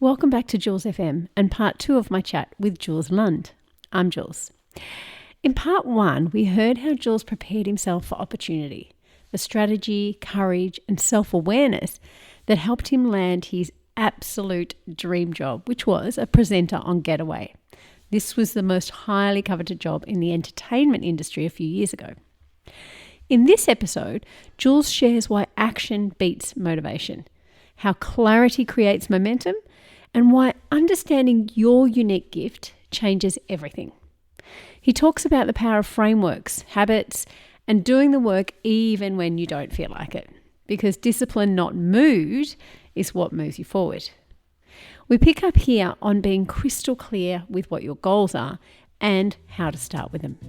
Welcome back to Jules FM and part 2 of my chat with Jules Lund. I'm Jules. In part 1, we heard how Jules prepared himself for opportunity, the strategy, courage and self-awareness that helped him land his absolute dream job, which was a presenter on Getaway. This was the most highly coveted job in the entertainment industry a few years ago. In this episode, Jules shares why action beats motivation, how clarity creates momentum, and why understanding your unique gift changes everything. He talks about the power of frameworks, habits, and doing the work even when you don't feel like it, because discipline, not mood, is what moves you forward. We pick up here on being crystal clear with what your goals are and how to start with them.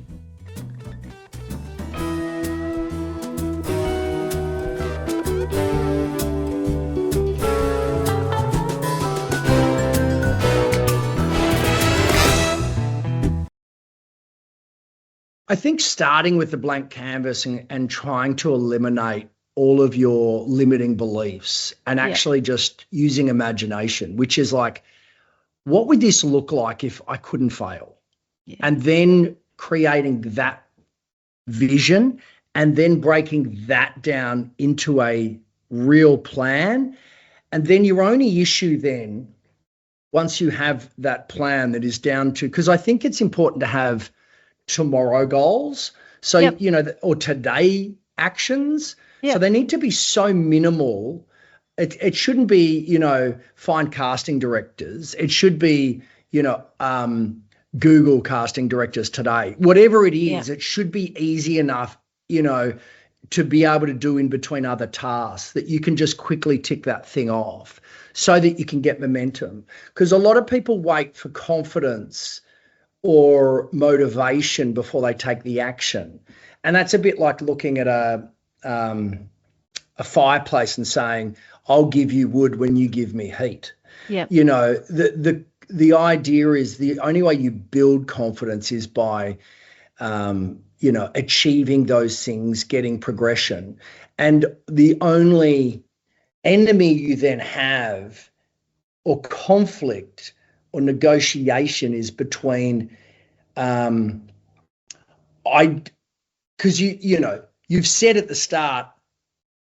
I think starting with the blank canvas and trying to eliminate all of your limiting beliefs and actually just using imagination, which is like, what would this look like if I couldn't fail? Yeah. And then creating that vision and then breaking that down into a real plan. And then your only issue then, once you have that plan that is down to, because I think it's important to have tomorrow goals. So, or today actions. Yep. So they need to be so minimal. It shouldn't be, find casting directors. It should be, Google casting directors today. Whatever it is, it should be easy enough, to be able to do in between other tasks that you can just quickly tick that thing off so that you can get momentum. Because a lot of people wait for confidence or motivation before they take the action. And that's a bit like looking at a fireplace and saying, I'll give you wood when you give me heat. Yeah. The idea is the only way you build confidence is by, achieving those things, getting progression. And the only enemy you then have or conflict or negotiation is between, because you've said at the start,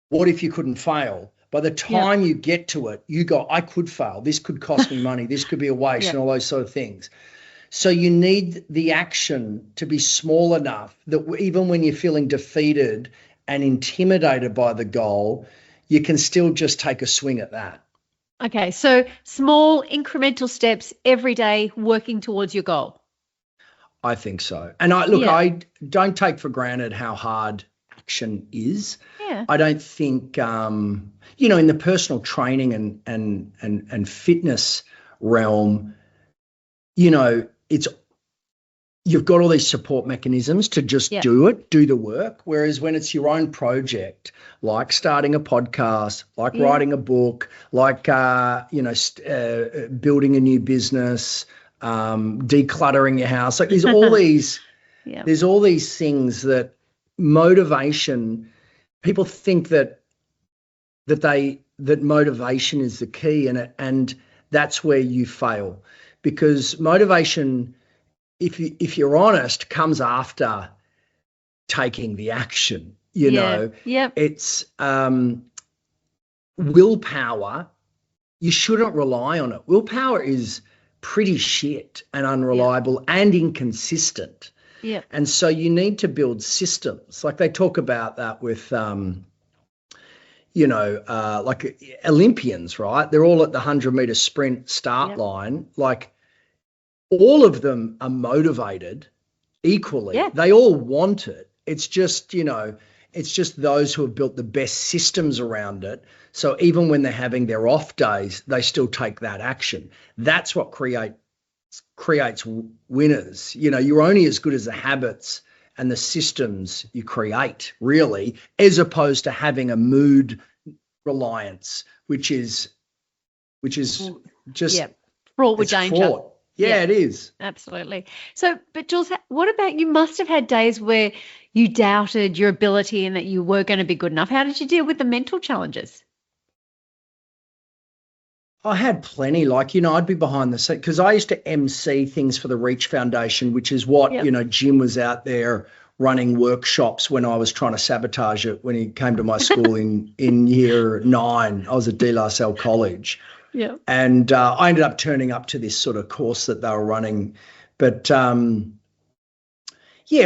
what if you couldn't fail? By the time you get to it, you go, I could fail. This could cost me money. This could be a waste and all those sort of things. So you need the action to be small enough that even when you're feeling defeated and intimidated by the goal, you can still just take a swing at that. Okay, so small incremental steps every day working towards your goal. I think so. And I don't take for granted how hard action is. Yeah. I don't think, in the personal training and fitness realm, you've got all these support mechanisms to just do the work. Whereas when it's your own project, like starting a podcast, like writing a book, like, building a new business, decluttering your house. Like there's all these, there's all these things that motivation, people think that motivation is the key and that's where you fail, because motivation, if you're honest, comes after taking the action. It's willpower. You shouldn't rely on it. Willpower is pretty shit and unreliable and inconsistent. Yeah. And so you need to build systems. Like they talk about that with like Olympians, right? They're all at the 100-meter sprint start line. Like all of them are motivated equally. Yeah. They all want it. It's just, it's just those who have built the best systems around it. So even when they're having their off days, they still take that action. That's what creates winners. You're only as good as the habits and the systems you create, really, as opposed to having a mood reliance, which is just fraught with danger. Fraught. Yeah, it is. Absolutely. So, but Jules, what about, you must have had days where you doubted your ability and that you were going to be good enough. How did you deal with the mental challenges? I had plenty. Like, I'd be behind the scene because I used to MC things for the Reach Foundation, which is what, Yep. Jim was out there running workshops when I was trying to sabotage it when he came to my school in year 9. I was at De La Salle College. Yeah. And I ended up turning up to this sort of course that they were running. But yeah,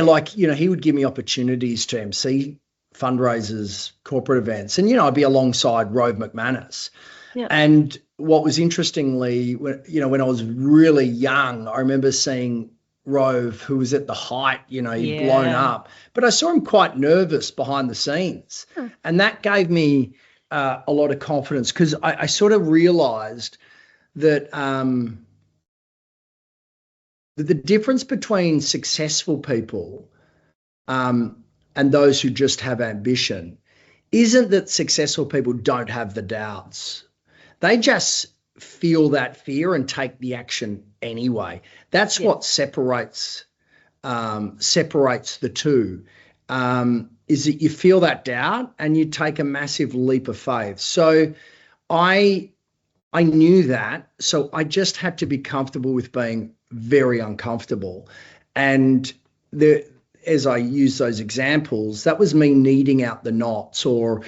like, he would give me opportunities to MC fundraisers, corporate events. And, I'd be alongside Rove McManus. Yeah. And what was interestingly, when I was really young, I remember seeing Rove, who was at the height, he'd blown up, but I saw him quite nervous behind the scenes. And that gave me a lot of confidence because I sort of realized that the difference between successful people and those who just have ambition isn't that successful people don't have the doubts. They just feel that fear and take the action anyway. That's what separates the two, is that you feel that doubt and you take a massive leap of faith. So I knew that. So I just had to be comfortable with being very uncomfortable. And as I use those examples, that was me kneading out the knots or,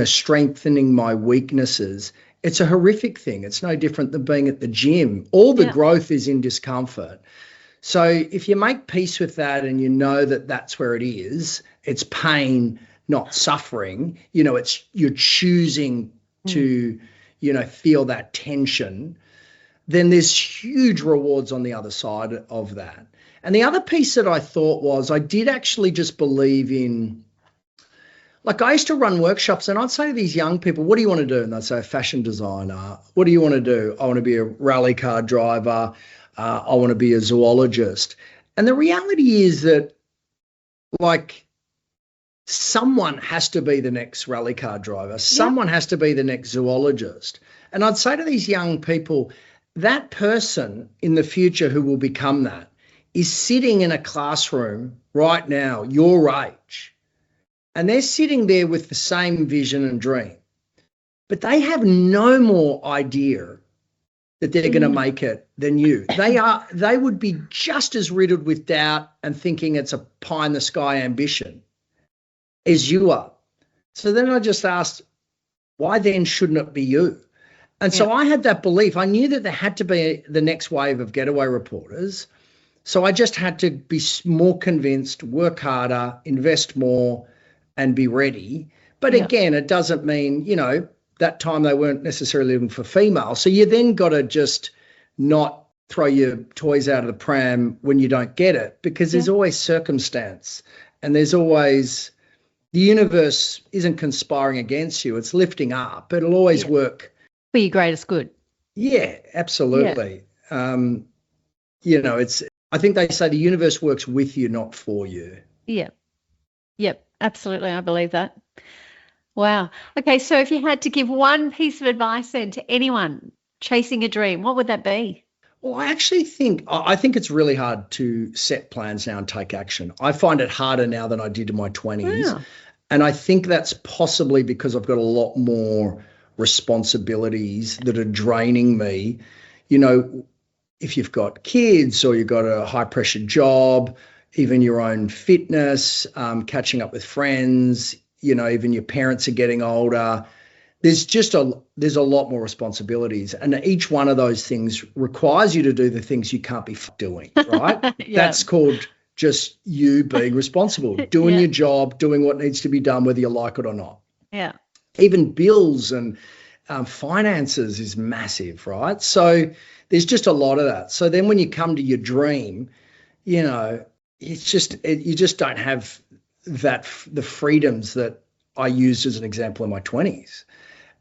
strengthening my weaknesses. It's a horrific thing. It's no different than being at the gym. All the growth is in discomfort. So if you make peace with that and you know that that's where it is, it's pain, not suffering. You're choosing to, feel that tension. Then there's huge rewards on the other side of that. And the other piece that I thought was I did actually just believe in. Like I used to run workshops and I'd say to these young people, what do you want to do? And they'd say, a fashion designer. What do you want to do? I want to be a rally car driver. I want to be a zoologist. And the reality is that like someone has to be the next rally car driver. Someone has to be the next zoologist. And I'd say to these young people, that person in the future who will become that is sitting in a classroom right now, your age. And they're sitting there with the same vision and dream, but they have no more idea that they're going to make it than you. They would be just as riddled with doubt and thinking it's a pie in the sky ambition as you are. So then I just asked, why then shouldn't it be you? And so I had that belief. I knew that there had to be the next wave of Getaway reporters. So I just had to be more convinced, work harder, invest more, and be ready. But again, it doesn't mean, that time they weren't necessarily looking for female. So you then got to just not throw your toys out of the pram when you don't get it, because there's always circumstance and there's always, the universe isn't conspiring against you. It's lifting up. It'll always work. For your greatest good. Yeah, absolutely. Yeah. I think they say the universe works with you, not for you. Yeah. Yep. Absolutely. I believe that. Wow. Okay. So if you had to give one piece of advice then to anyone chasing a dream, what would that be? Well, I think it's really hard to set plans now and take action. I find it harder now than I did in my 20s. Yeah. And I think that's possibly because I've got a lot more responsibilities that are draining me. If you've got kids or you've got a high pressure job, even your own fitness, catching up with friends, even your parents are getting older. There's a lot more responsibilities. And each one of those things requires you to do the things you can't be doing, right? That's called just you being responsible, doing your job, doing what needs to be done, whether you like it or not. Yeah. Even bills and finances is massive, right? So there's just a lot of that. So then when you come to your dream, it's just you just don't have the freedoms that I used as an example in my 20s.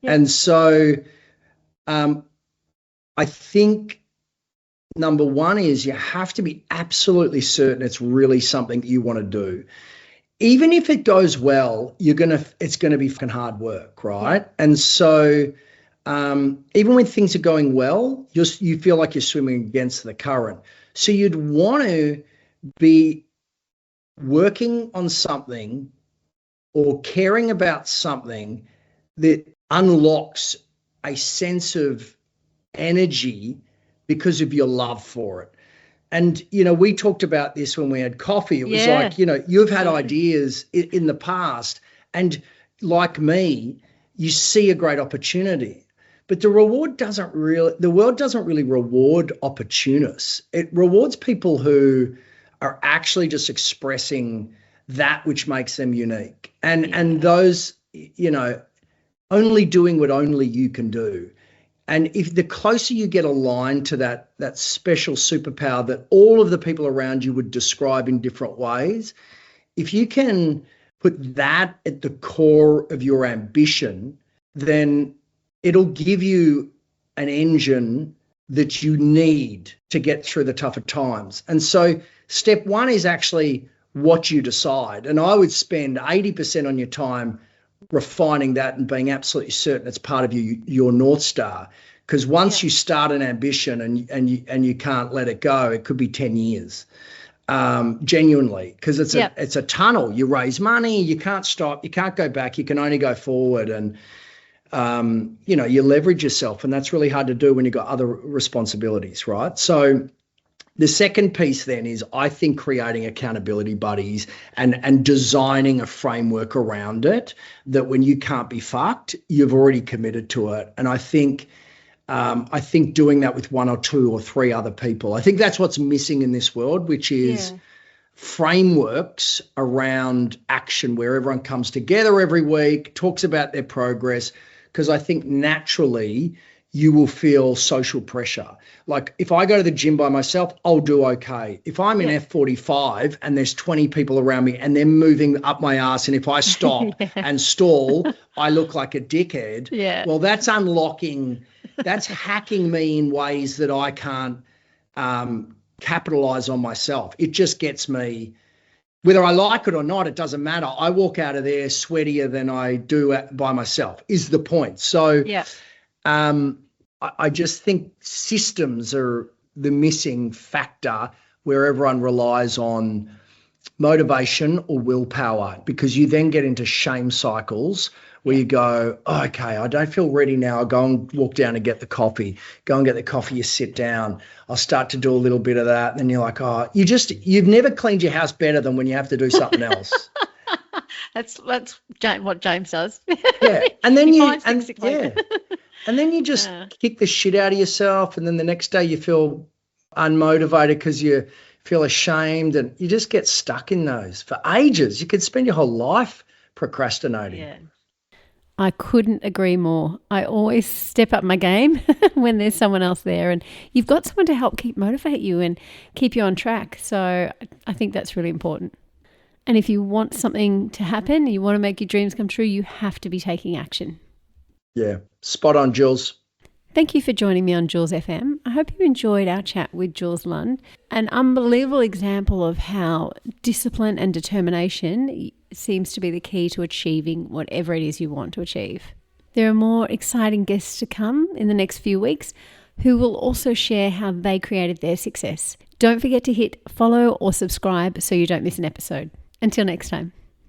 Yeah. And so I think number one is you have to be absolutely certain it's really something that you want to do. Even if it goes well, it's gonna be fucking hard work, right? Yeah. And so even when things are going well, you feel like you're swimming against the current. So you'd want to be working on something or caring about something that unlocks a sense of energy because of your love for it. And, we talked about this when we had coffee. It was like, you've had ideas in the past, and like me, you see a great opportunity. But the world doesn't really reward opportunists. It rewards people who are actually just expressing that which makes them unique. And those, only doing what only you can do. And if the closer you get aligned to that special superpower that all of the people around you would describe in different ways, if you can put that at the core of your ambition, then it'll give you an engine that you need to get through the tougher times. And so step one is actually what you decide. And I would spend 80% on your time refining that and being absolutely certain it's part of your North Star. Because once you start an ambition and you can't let it go, it could be 10 years, genuinely, because it's a tunnel. You raise money, you can't stop, you can't go back, you can only go forward. And, you leverage yourself, and that's really hard to do when you've got other responsibilities, right? So the second piece then is, I think, creating accountability buddies and designing a framework around it that when you can't be fucked, you've already committed to it. And I think doing that with one or two or three other people, I think that's what's missing in this world, which is frameworks around action where everyone comes together every week, talks about their progress, because I think naturally you will feel social pressure. Like if I go to the gym by myself, I'll do okay. If I'm in F45 and there's 20 people around me and they're moving up my ass, and if I stop and stall, I look like a dickhead. Yeah. Well, that's hacking me in ways that I can't capitalize on myself. It just gets me, whether I like it or not, it doesn't matter. I walk out of there sweatier than I do by myself, is the point. So I just think systems are the missing factor where everyone relies on motivation or willpower, because you then get into shame cycles where you go, oh, okay, I don't feel ready now. I'll go and walk down and get the coffee. Go and get the coffee, you sit down. I'll start to do a little bit of that. And then you're like, oh, you've never cleaned your house better than when you have to do something else. That's what James does. Yeah. And then and then you just kick the shit out of yourself, and then the next day you feel unmotivated because you feel ashamed, and you just get stuck in those for ages. You could spend your whole life procrastinating. Yeah. I couldn't agree more. I always step up my game when there's someone else there, and you've got someone to help motivate you and keep you on track. So I think that's really important. And if you want something to happen, you want to make your dreams come true, you have to be taking action. Yeah, spot on, Jules. Thank you for joining me on Jules FM. I hope you enjoyed our chat with Jules Lund, an unbelievable example of how discipline and determination seems to be the key to achieving whatever it is you want to achieve. There are more exciting guests to come in the next few weeks who will also share how they created their success. Don't forget to hit follow or subscribe so you don't miss an episode. Until next time.